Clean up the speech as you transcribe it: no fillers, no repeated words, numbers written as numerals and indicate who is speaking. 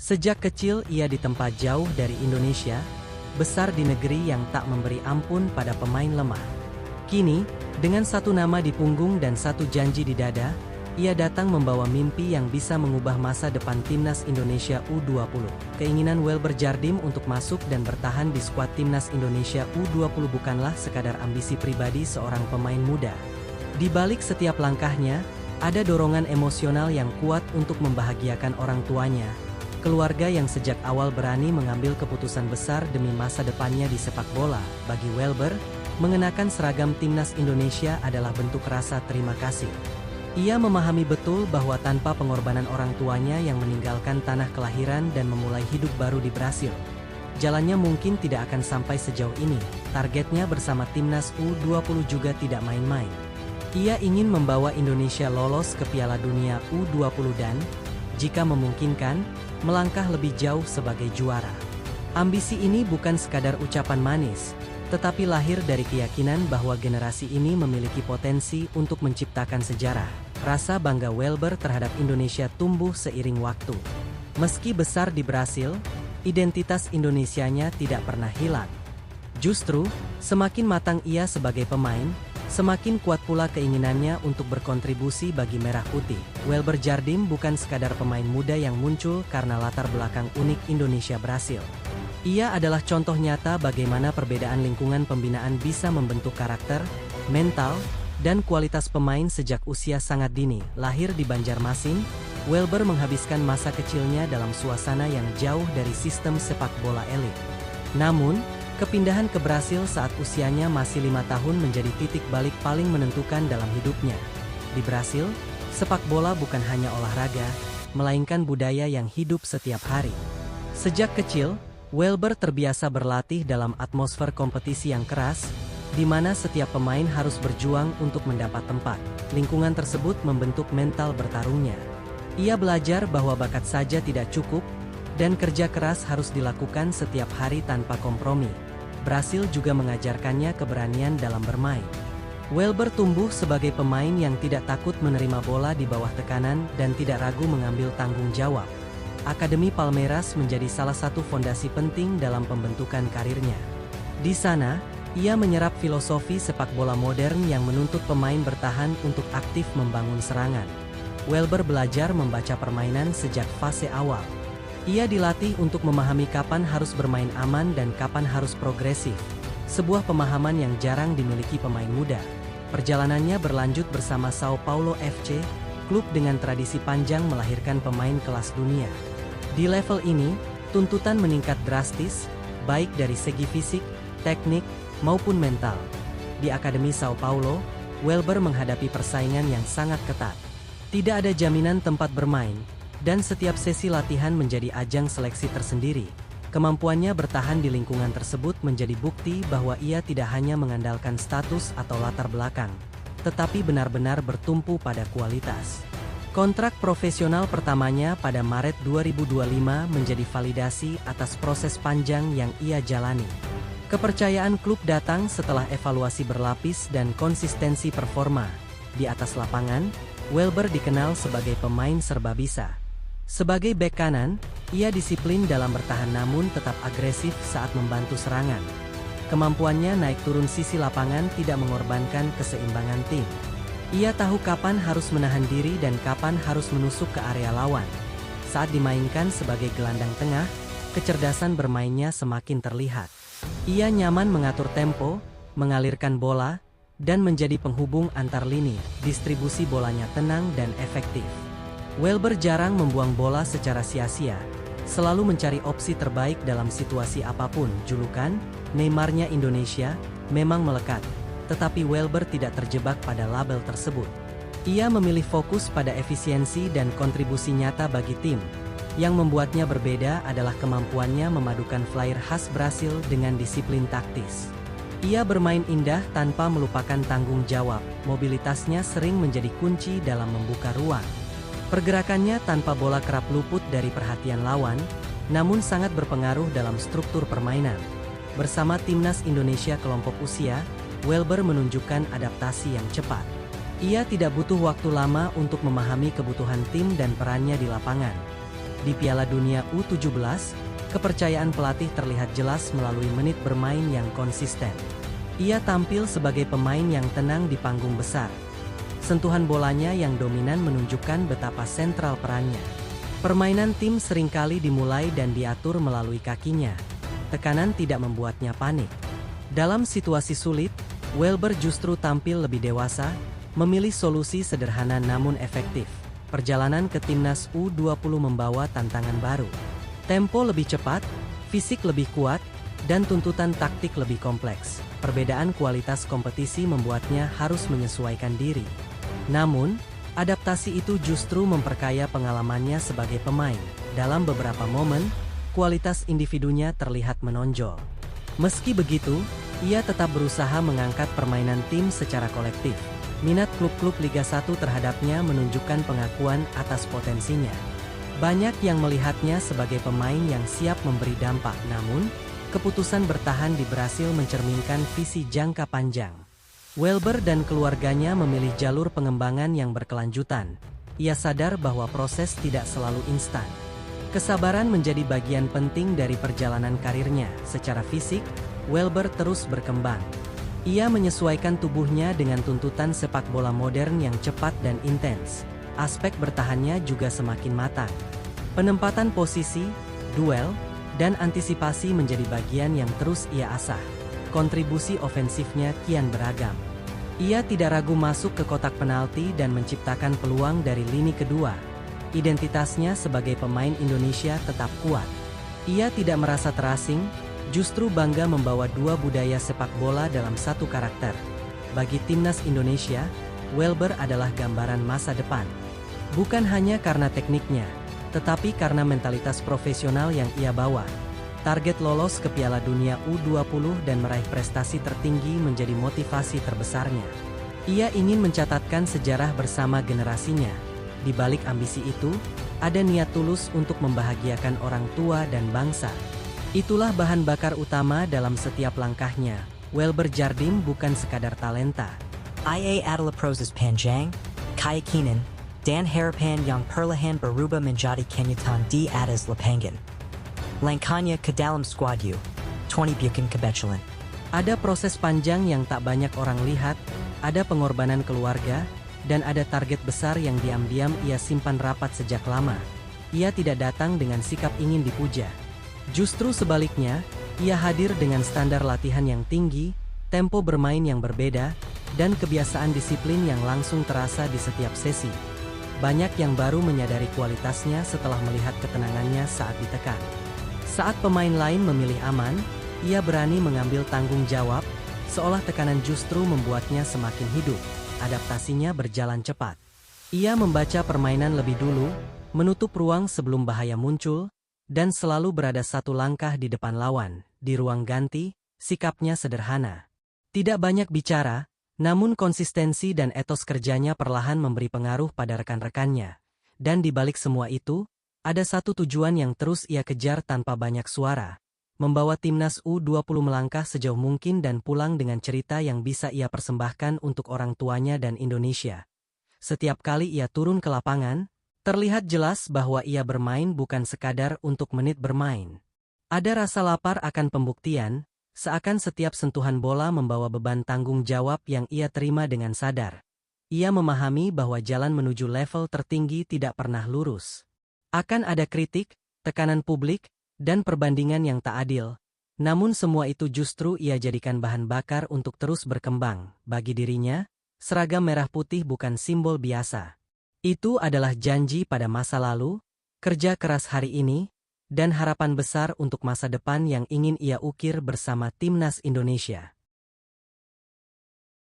Speaker 1: Sejak kecil ia ditempa jauh dari Indonesia, besar di negeri yang tak memberi ampun pada pemain lemah. Kini, dengan satu nama di punggung dan satu janji di dada, ia datang membawa mimpi yang bisa mengubah masa depan timnas Indonesia U20. Keinginan Welber Jardim untuk masuk dan bertahan di skuad timnas Indonesia U20 bukanlah sekadar ambisi pribadi seorang pemain muda. Di balik setiap langkahnya, ada dorongan emosional yang kuat untuk membahagiakan orang tuanya, keluarga yang sejak awal berani mengambil keputusan besar demi masa depannya di sepak bola. Bagi Welber, mengenakan seragam timnas Indonesia adalah bentuk rasa terima kasih. Ia memahami betul bahwa tanpa pengorbanan orang tuanya yang meninggalkan tanah kelahiran dan memulai hidup baru di Brasil, jalannya mungkin tidak akan sampai sejauh ini. Targetnya bersama timnas U20 juga tidak main-main. Ia ingin membawa Indonesia lolos ke Piala Dunia U20 dan, jika memungkinkan, melangkah lebih jauh sebagai juara. Ambisi ini bukan sekadar ucapan manis, tetapi lahir dari keyakinan bahwa generasi ini memiliki potensi untuk menciptakan sejarah. Rasa bangga Welber terhadap Indonesia tumbuh seiring waktu. Meski besar di Brasil, identitas Indonesianya tidak pernah hilang. Justru, semakin matang ia sebagai pemain, semakin kuat pula keinginannya untuk berkontribusi bagi Merah Putih. Welber Jardim bukan sekadar pemain muda yang muncul karena latar belakang unik Indonesia-Brasil. Ia adalah contoh nyata bagaimana perbedaan lingkungan pembinaan bisa membentuk karakter, mental, dan kualitas pemain sejak usia sangat dini. Lahir di Banjarmasin, Welber menghabiskan masa kecilnya dalam suasana yang jauh dari sistem sepak bola elit. Namun, kepindahan ke Brasil saat usianya masih 5 tahun menjadi titik balik paling menentukan dalam hidupnya. Di Brasil, sepak bola bukan hanya olahraga, melainkan budaya yang hidup setiap hari. Sejak kecil, Welber terbiasa berlatih dalam atmosfer kompetisi yang keras, di mana setiap pemain harus berjuang untuk mendapat tempat. Lingkungan tersebut membentuk mental bertarungnya. Ia belajar bahwa bakat saja tidak cukup, dan kerja keras harus dilakukan setiap hari tanpa kompromi. Brasil juga mengajarkannya keberanian dalam bermain. Welber tumbuh sebagai pemain yang tidak takut menerima bola di bawah tekanan dan tidak ragu mengambil tanggung jawab. Akademi Palmeiras menjadi salah satu fondasi penting dalam pembentukan karirnya. Di sana, ia menyerap filosofi sepak bola modern yang menuntut pemain bertahan untuk aktif membangun serangan. Welber belajar membaca permainan sejak fase awal. Ia dilatih untuk memahami kapan harus bermain aman dan kapan harus progresif. Sebuah pemahaman yang jarang dimiliki pemain muda. Perjalanannya berlanjut bersama Sao Paulo FC, klub dengan tradisi panjang melahirkan pemain kelas dunia. Di level ini, tuntutan meningkat drastis, baik dari segi fisik, teknik, maupun mental. Di Akademi Sao Paulo, Welber menghadapi persaingan yang sangat ketat. Tidak ada jaminan tempat bermain, dan setiap sesi latihan menjadi ajang seleksi tersendiri. Kemampuannya bertahan di lingkungan tersebut menjadi bukti bahwa ia tidak hanya mengandalkan status atau latar belakang, tetapi benar-benar bertumpu pada kualitas. Kontrak profesional pertamanya pada Maret 2025 menjadi validasi atas proses panjang yang ia jalani. Kepercayaan klub datang setelah evaluasi berlapis dan konsistensi performa. Di atas lapangan, Welber dikenal sebagai pemain serba bisa. Sebagai bek kanan, ia disiplin dalam bertahan namun tetap agresif saat membantu serangan. Kemampuannya naik turun sisi lapangan tidak mengorbankan keseimbangan tim. Ia tahu kapan harus menahan diri dan kapan harus menusuk ke area lawan. Saat dimainkan sebagai gelandang tengah, kecerdasan bermainnya semakin terlihat. Ia nyaman mengatur tempo, mengalirkan bola, dan menjadi penghubung antar lini. Distribusi bolanya tenang dan efektif. Welber jarang membuang bola secara sia-sia, selalu mencari opsi terbaik dalam situasi apapun. Julukan Neymarnya Indonesia memang melekat, tetapi Welber tidak terjebak pada label tersebut. Ia memilih fokus pada efisiensi dan kontribusi nyata bagi tim. Yang membuatnya berbeda adalah kemampuannya memadukan flair khas Brasil dengan disiplin taktis. Ia bermain indah tanpa melupakan tanggung jawab. Mobilitasnya sering menjadi kunci dalam membuka ruang. Pergerakannya tanpa bola kerap luput dari perhatian lawan, namun sangat berpengaruh dalam struktur permainan. Bersama timnas Indonesia kelompok usia, Welber menunjukkan adaptasi yang cepat. Ia tidak butuh waktu lama untuk memahami kebutuhan tim dan perannya di lapangan. Di Piala Dunia U17, kepercayaan pelatih terlihat jelas melalui menit bermain yang konsisten. Ia tampil sebagai pemain yang tenang di panggung besar. Sentuhan bolanya yang dominan menunjukkan betapa sentral perannya. Permainan tim seringkali dimulai dan diatur melalui kakinya. Tekanan tidak membuatnya panik. Dalam situasi sulit, Welber justru tampil lebih dewasa, memilih solusi sederhana namun efektif. Perjalanan ke timnas U20 membawa tantangan baru. Tempo lebih cepat, fisik lebih kuat, dan tuntutan taktik lebih kompleks. Perbedaan kualitas kompetisi membuatnya harus menyesuaikan diri. Namun, adaptasi itu justru memperkaya pengalamannya sebagai pemain. Dalam beberapa momen, kualitas individunya terlihat menonjol. Meski begitu, ia tetap berusaha mengangkat permainan tim secara kolektif. Minat klub-klub Liga 1 terhadapnya menunjukkan pengakuan atas potensinya. Banyak yang melihatnya sebagai pemain yang siap memberi dampak, namun keputusan bertahan di Brasil mencerminkan visi jangka panjang. Welber dan keluarganya memilih jalur pengembangan yang berkelanjutan. Ia sadar bahwa proses tidak selalu instan. Kesabaran menjadi bagian penting dari perjalanan karirnya. Secara fisik, Welber terus berkembang. Ia menyesuaikan tubuhnya dengan tuntutan sepak bola modern yang cepat dan intens. Aspek bertahannya juga semakin matang. Penempatan posisi, duel, dan antisipasi menjadi bagian yang terus ia asah. Kontribusi ofensifnya kian beragam. Ia tidak ragu masuk ke kotak penalti dan menciptakan peluang dari lini kedua. Identitasnya sebagai pemain Indonesia tetap kuat. Ia tidak merasa terasing, justru bangga membawa dua budaya sepak bola dalam satu karakter. Bagi timnas Indonesia, Welber adalah gambaran masa depan. Bukan hanya karena tekniknya, tetapi karena mentalitas profesional yang ia bawa. Target lolos ke Piala Dunia U20 dan meraih prestasi tertinggi menjadi motivasi terbesarnya. Ia ingin mencatatkan sejarah bersama generasinya. Di balik ambisi itu, ada niat tulus untuk membahagiakan orang tua dan bangsa. Itulah bahan bakar utama dalam setiap langkahnya. Welber Jardim bukan sekadar talenta.
Speaker 2: Ia adalah proses panjang, keyakinan, dan harapan yang perlahan berubah menjadi kenyataan di atas lapangan. Langkahnya ke dalam skuadku, Tony bukan kebetulan.
Speaker 1: Ada proses panjang yang tak banyak orang lihat, ada pengorbanan keluarga, dan ada target besar yang diam-diam ia simpan rapat sejak lama. Ia tidak datang dengan sikap ingin dipuja. Justru sebaliknya, ia hadir dengan standar latihan yang tinggi, tempo bermain yang berbeda, dan kebiasaan disiplin yang langsung terasa di setiap sesi. Banyak yang baru menyadari kualitasnya setelah melihat ketenangannya saat ditekan. Saat pemain lain memilih aman, ia berani mengambil tanggung jawab, seolah tekanan justru membuatnya semakin hidup. Adaptasinya berjalan cepat. Ia membaca permainan lebih dulu, menutup ruang sebelum bahaya muncul, dan selalu berada satu langkah di depan lawan. Di ruang ganti, sikapnya sederhana. Tidak banyak bicara, namun konsistensi dan etos kerjanya perlahan memberi pengaruh pada rekan-rekannya. Dan di balik semua itu, ada satu tujuan yang terus ia kejar tanpa banyak suara. Membawa timnas U20 melangkah sejauh mungkin dan pulang dengan cerita yang bisa ia persembahkan untuk orang tuanya dan Indonesia. Setiap kali ia turun ke lapangan, terlihat jelas bahwa ia bermain bukan sekadar untuk menit bermain. Ada rasa lapar akan pembuktian, seakan setiap sentuhan bola membawa beban tanggung jawab yang ia terima dengan sadar. Ia memahami bahwa jalan menuju level tertinggi tidak pernah lurus. Akan ada kritik, tekanan publik, dan perbandingan yang tak adil. Namun semua itu justru ia jadikan bahan bakar untuk terus berkembang. Bagi dirinya, seragam merah putih bukan simbol biasa. Itu adalah janji pada masa lalu, kerja keras hari ini, dan harapan besar untuk masa depan yang ingin ia ukir bersama timnas Indonesia.